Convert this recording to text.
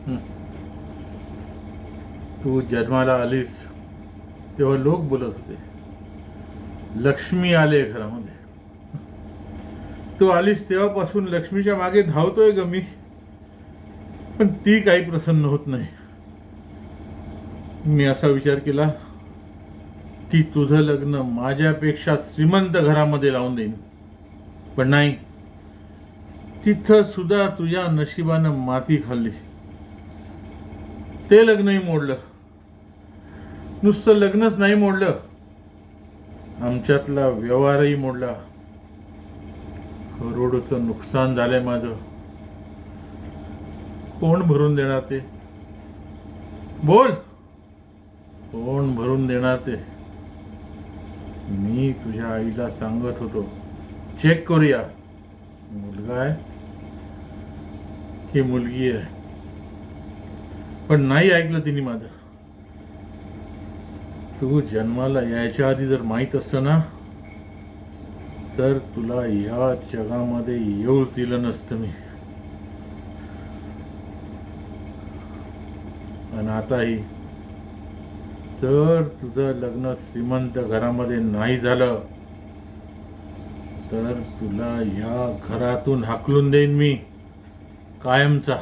हं. तू जन्माला आलीस तेव्हा लोक बोलत होते, लक्ष्मी आले घरामध्ये. तू आलीस तेव्हापासून लक्ष्मीच्या मागे धावतोय ग मी, पण ती काही प्रसन्न होत नाही. मी असा विचार केला की तुझं लग्न माझ्यापेक्षा श्रीमंत घरामध्ये लावून देईन, पण नाही. तिथं सुद्धा तुझ्या नशिबानं माती खाल्ली. ते लग्नही मोडलं. नुसतं लग्नच नाही मोडलं, आमच्यातला व्यवहारही मोडला. करोडोचं नुकसान झालंय माझं. कोण भरून देणार ते? बोल, कोण भरून देणार ते? मी तुझ्या आईला सांगत होतो, चेक करूया, मुलगा आहे की मुलगी आहे, पण नाही ऐकलं तिने माझं. तू जन्माला यायच्या आधी जर माहीत असतं ना, तर तुला या जगामध्ये येऊच दिलं नसतं मी. आणि आताही जर तुझं लग्न श्रीमंत घरामध्ये नाही झालं तर तुला या घरातून हाकलून देईन मी, कायमचा.